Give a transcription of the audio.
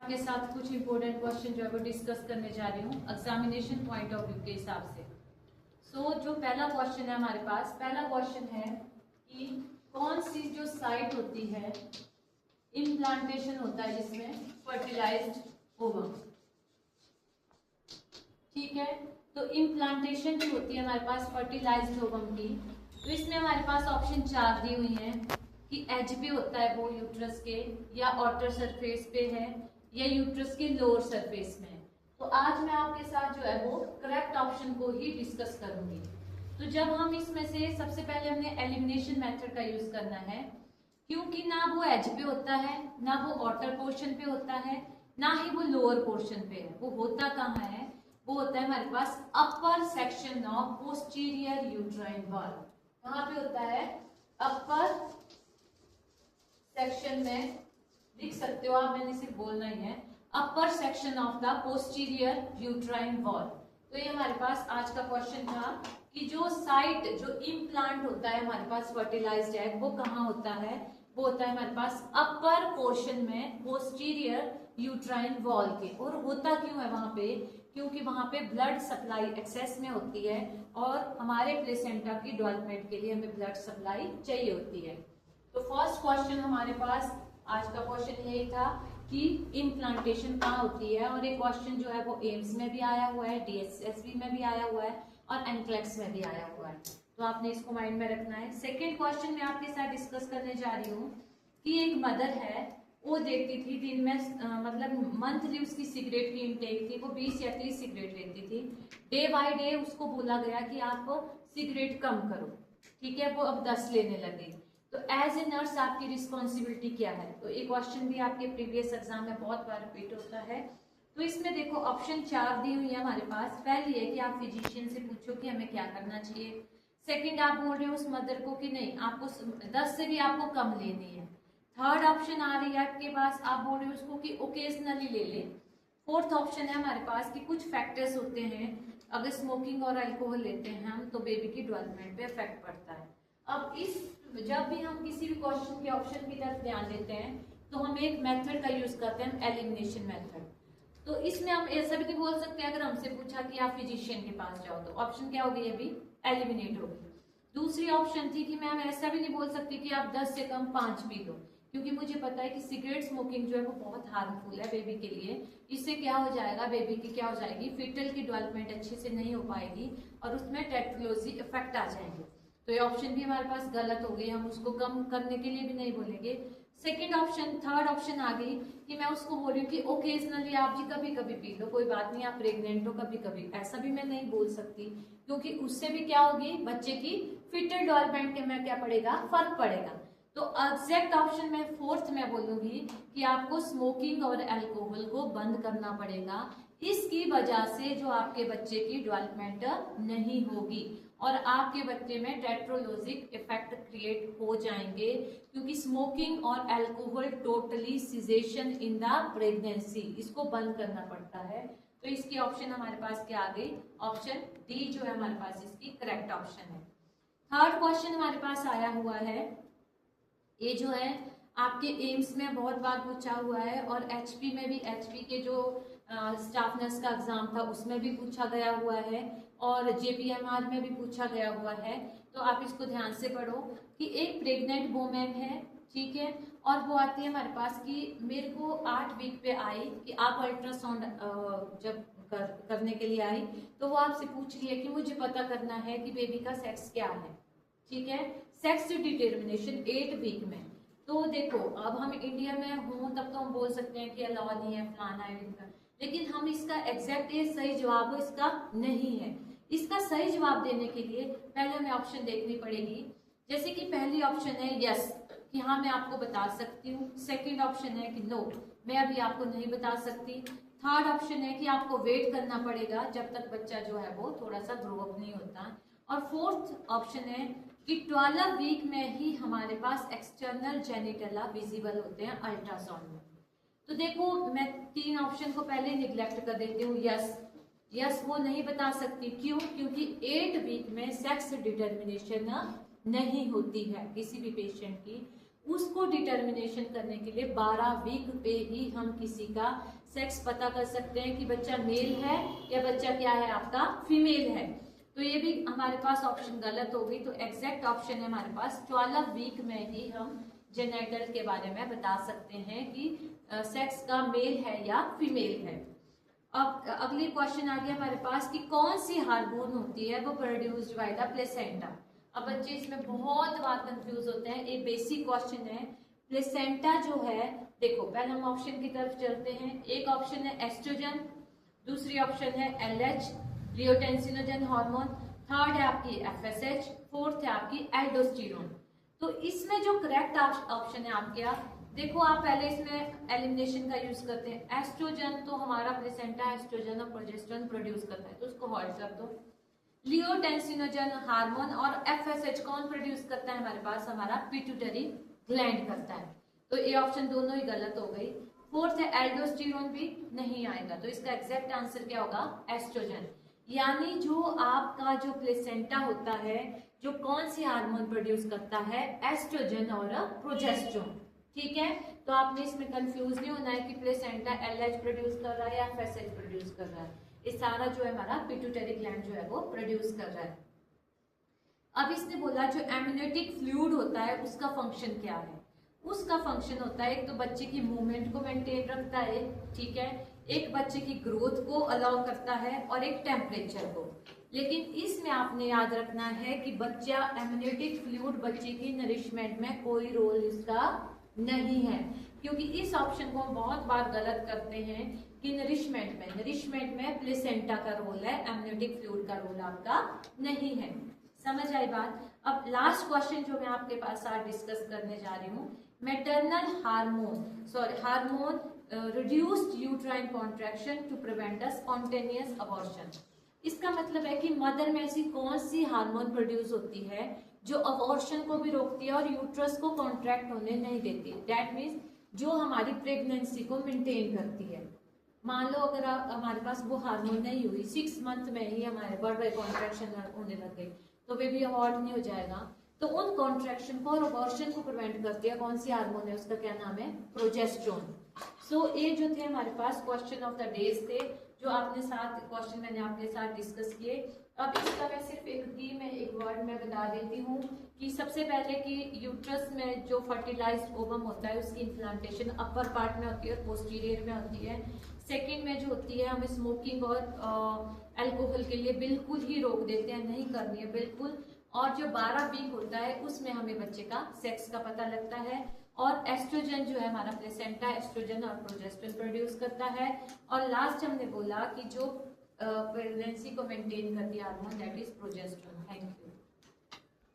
के साथ कुछ इंपॉर्टेंट क्वेश्चन जो है वो डिस्कस करने जा रही हूँ एग्जामिनेशन पॉइंट ऑफ व्यू के हिसाब से। जो पहला क्वेश्चन है हमारे पास, पहला क्वेश्चन है कि कौन सी जो साइट होती है इम्प्लांटेशन होता है जिसमें फर्टिलाइज्ड ओवम। ठीक है, तो इम्प्लांटेशन जो होती है हमारे पास फर्टिलाइज्ड ओवम की, तो इसमें हमारे पास ऑप्शन 4 दी हुई है कि एज पे होता है वो यूट्रस के, या आउटर सरफेस पे है, या यूट्रस के लोअर सरफेस में। तो आज मैं आपके साथ जो है वो करेक्ट ऑप्शन को ही डिस्कस करूंगी। तो जब हम इसमें से सबसे पहले हमने एलिमिनेशन मेथड का यूज करना है, क्योंकि ना वो एज पे होता है, ना वो आउटर पोर्शन पे होता है, ना ही वो लोअर पोर्शन पे है। वो होता कहाँ है? वो होता है हमारे पास upper section of posterior uterine wall. कहाँ पे होता है? अपर सेक्शन में, लिख सकते हो आप, मैंने सिर्फ बोलना ही है, upper section of the posterior uterine wall. तो ये हमारे पास आज का क्वेश्चन था कि जो साइट जो इम्प्लांट होता है हमारे पास फर्टिलाइज्ड एग, वो कहाँ होता है? वो होता है हमारे पास अपर पोर्शन में पोस्टीरियर यूट्राइन वॉल के। और होता क्यों है वहां पे? क्योंकि वहां पे ब्लड सप्लाई एक्सेस में होती है और हमारे प्लेसेंटा की डेवलपमेंट के लिए हमें ब्लड सप्लाई चाहिए होती है। तो फर्स्ट क्वेश्चन हमारे पास आज का क्वेश्चन यही था कि इम्प्लांटेशन कहाँ होती है। और एक क्वेश्चन जो है वो एम्स में भी आया हुआ है, DSSB में भी आया हुआ है और एनक्लेक्स में भी आया हुआ है, तो आपने इसको माइंड में रखना है। सेकेंड क्वेश्चन मैं आपके साथ डिस्कस करने जा रही हूँ कि एक मदर है, वो देखती थी दिन में मतलब मंथली उसकी सिगरेट की इनटेक थी, वो 20 या 30 सिगरेट लेती थी। डे बाय डे उसको बोला गया कि आप सिगरेट कम करो, ठीक है, वो अब 10 लेने लगी। तो एज ए नर्स आपकी रिस्पॉन्सिबिलिटी क्या है? तो ये क्वेश्चन भी आपके प्रीवियस एग्जाम में बहुत बार रिपीट होता है। तो इसमें देखो ऑप्शन 4 दी हुई है हमारे पास। पहली है कि आप फिजिशियन से पूछो कि हमें क्या करना चाहिए। सेकंड, आप बोल रहे हो उस मदर को कि नहीं, आपको 10 से भी आपको कम लेनी है। थर्ड ऑप्शन आ रही है आपके पास, आप बोल रहे हो उसको कि ओकेजनली ले ले। फोर्थ ऑप्शन है हमारे पास कि कुछ फैक्टर्स होते हैं, अगर स्मोकिंग और अल्कोहल लेते हैं हम तो बेबी की डेवलपमेंट पे इफेक्ट पड़ता है। अब जब भी हम किसी भी क्वेश्चन के ऑप्शन की तरफ ध्यान देते हैं तो हम एक मेथड का यूज करते हैं, एलिमिनेशन मेथड। तो इसमें हम ऐसा भी नहीं बोल सकते अगर हमसे पूछा कि आप फिजिशियन के पास जाओ, तो ऑप्शन क्या होगी? अभी एलिमिनेट होगी। दूसरी ऑप्शन थी कि मैम ऐसा भी नहीं बोल सकती कि आप 10 से कम 5 पी लो, क्योंकि मुझे पता है कि सिगरेट स्मोकिंग जो है वो बहुत हार्मफुल है बेबी के लिए। इससे क्या हो जाएगा, बेबी की क्या हो जाएगी, फिटल की डेवलपमेंट अच्छे से नहीं हो पाएगी और उसमें टेट्रोलॉजी इफेक्ट आ जाएंगे। तो ये ऑप्शन भी हमारे पास गलत हो गई, हम उसको कम करने के लिए भी नहीं बोलेंगे। सेकंड ऑप्शन, थर्ड ऑप्शन आ गई कि मैं उसको बोल रही हूँ कि ओकेजनली आप जी कभी कभी पी लो, कोई बात नहीं, आप प्रेग्नेंट हो कभी कभी, ऐसा भी मैं नहीं बोल सकती, क्योंकि उससे भी क्या होगी, बच्चे की फिटल डेवलपमेंट के में क्या पड़ेगा, फर्क पड़ेगा। तो एग्जैक्ट ऑप्शन में फोर्थ में बोलूंगी कि आपको स्मोकिंग और अल्कोहल को बंद करना पड़ेगा। इसकी वजह से जो आपके बच्चे की डेवलपमेंट नहीं होगी और आपके बच्चे में टेट्रोलॉजिक इफेक्ट क्रिएट हो जाएंगे, क्योंकि स्मोकिंग और alcohol totally cessation in the pregnancy, इसको बंद करना पड़ता है। तो इसकी ऑप्शन हमारे पास क्या आ गई? ऑप्शन डी जो है हमारे पास इसकी करेक्ट ऑप्शन है। थर्ड क्वेश्चन हमारे पास आया हुआ है, ये जो है आपके एम्स में बहुत बार पूछा हुआ है और एचपी में भी, एचपी के जो स्टाफ नर्स का एग्जाम था उसमें भी पूछा गया हुआ है और जेपीएमआर में भी पूछा गया हुआ है। तो आप इसको ध्यान से पढ़ो कि एक प्रेग्नेंट वुमेन है, ठीक है, और वो आती है हमारे पास कि मेरे को 8 वीक पे आई कि आप अल्ट्रासाउंड जब करने के लिए आई, तो वो आपसे पूछ रही है कि मुझे पता करना है कि बेबी का सेक्स क्या है, ठीक है, सेक्स डिटर्मिनेशन 8 वीक में। तो देखो अब हम इंडिया में हो तब तो हम बोल सकते हैं कि अलाउ नहीं है, फलाना है, लेकिन हम इसका एग्जैक्ट ये सही जवाब इसका नहीं है। इसका सही जवाब देने के लिए पहले हमें ऑप्शन देखनी पड़ेगी। जैसे कि पहली ऑप्शन है यस, कि हाँ मैं आपको बता सकती हूँ। सेकंड ऑप्शन है कि नो, मैं अभी आपको नहीं बता सकती। थर्ड ऑप्शन है कि आपको वेट करना पड़ेगा जब तक बच्चा जो है वो थोड़ा सा ग्रो अप नहीं होता। और फोर्थ ऑप्शन है कि 12 वीक में ही हमारे पास एक्सटर्नल जेनिटला विजिबल होते हैं अल्ट्रासाउंड में। तो देखो मैं 3 ऑप्शन को पहले निग्लेक्ट कर देती हूँ। यस वो नहीं बता सकती, क्यों? क्योंकि 8 वीक में सेक्स डिटर्मिनेशन नहीं होती है किसी भी पेशेंट की। उसको डिटर्मिनेशन करने के लिए 12 वीक पे ही हम किसी का सेक्स पता कर सकते हैं कि बच्चा मेल है या बच्चा क्या है आपका फीमेल है। तो ये भी हमारे पास ऑप्शन गलत हो गई। तो एग्जैक्ट ऑप्शन है हमारे पास 12 वीक में ही हम जेनेटल के बारे में बता सकते हैं कि सेक्स का मेल है या फीमेल है। अब अगली क्वेश्चन आ गया हमारे पास कि कौन सी हार्मोन होती है वो प्रोड्यूस्ड बाय द प्लेसेंटा। अब बच्चे इसमें बहुत बार कंफ्यूज होते हैं। एक बेसिक क्वेश्चन है, प्लेसेंटा जो है, देखो पहले हम ऑप्शन की तरफ चलते हैं। एक ऑप्शन है एस्ट्रोजन, दूसरी ऑप्शन है एलएच लियोटेंसिनोजन हार्मोन, थर्ड है आपकी एफएसएच, फोर्थ है आपकी एल्डोस्टेरोन। तो इसमें जो करेक्ट ऑप्शन है आपका, देखो आप पहले इसमें एलिमिनेशन का यूज करते हैं। एस्ट्रोजन तो हमारा प्लेसेंटा एस्ट्रोजन और प्रोजेस्टेरोन प्रोड्यूस करता है, तो उसको हॉल्ट कर दो। लियोटेंसिनोजन हार्मोन और एफएसएच कौन प्रोड्यूस करता है हमारे पास, हमारा पिट्यूटरी ग्लैंड करता है। तो ये ऑप्शन दोनों ही गलत हो गई। फोर्थ है एल्डोस्टेरोन भी नहीं आएगा, तो इसका एग्जैक्ट आंसर क्या होगा, एस्ट्रोजन। यानी जो आपका जो प्लेसेंटा होता है जो कौन सी हार्मोन प्रोड्यूस करता है, एस्ट्रोजन और प्रोजेस्टेरोन। ठीक है, तो आपने इसमें कंफ्यूज नहीं होना है कि प्लेसेंटा एलएच प्रोड्यूस कर रहा है या एफएसएच प्रोड्यूस कर रहा है। ये सारा जो है हमारा पिट्यूटरी ग्लैंड जो है वो प्रोड्यूस कर रहा है। अब इसने बोला जो एम्नियोटिक फ्लूइड होता है उसका फंक्शन क्या है। उसका फंक्शन होता है एक तो बच्चे की मूवमेंट को मेंटेन रखता है, ठीक है, एक बच्चे की ग्रोथ को अलाउ करता है और एक टेम्परेचर को। लेकिन इसमें आपने याद रखना है कि बच्चा एम्नियोटिक फ्लूइड बच्चे की नरिशमेंट में कोई रोल इसका नहीं है, क्योंकि इस ऑप्शन को हम बहुत बार गलत करते हैं कि नरिशमेंट में प्लेसेंटा का रोल है, एम्नियोटिक फ्लूइड का रोल आपका नहीं है। समझ आई बात। अब लास्ट क्वेश्चन जो मैं आपके पास आज डिस्कस करने जा रही हूँ, maternal hormone reduced uterine contraction to prevent a spontaneous abortion. इसका मतलब है कि मदर में ऐसी कौन सी हार्मोन प्रोड्यूस होती है जो अबॉर्शन को भी रोकती है और यूट्रस को कॉन्ट्रैक्ट होने नहीं देती। दैट मीन्स जो हमारी प्रेगनेंसी को मेंटेन करती है। मान लो अगर हमारे पास वो हार्मोन नहीं हुई, 6 मंथ में ही हमारे बर्थ कॉन्ट्रैक्शन होने लग गई, तो बेबी अबॉर्ट नहीं हो जाएगा। तो उन कॉन्ट्रैक्शन को और अबॉर्शन को प्रिवेंट करती है कौन सी हार्मोन है, उसका क्या नाम है, प्रोजेस्टेरोन। सो ये जो थे हमारे पास क्वेश्चन ऑफ द डेज थे जो आपने साथ क्वेश्चन मैंने आपके साथ डिस्कस किए। अब इसका मैं सिर्फ एक वर्ड में बता देती हूँ कि सबसे पहले कि यूट्रस में जो फर्टिलाइज्ड ओवम होता है उसकी इन्फ्लामेशन अपर पार्ट में होती है और पोस्टीरियर में होती है। सेकंड में जो होती है, हमें स्मोकिंग और अल्कोहल के लिए बिल्कुल ही रोक देते हैं, नहीं करनी है बिल्कुल। और जो 12 वीक होता है उसमें हमें बच्चे का सेक्स का पता लगता है। और एस्ट्रोजन जो है हमारा प्लेसेंटा एस्ट्रोजन और प्रोजेस्टेरोन प्रोड्यूस करता है। और लास्ट हमने बोला कि जो प्रेगनेंसी को मेंटेन करती है hormone, that is progesterone. Thank you.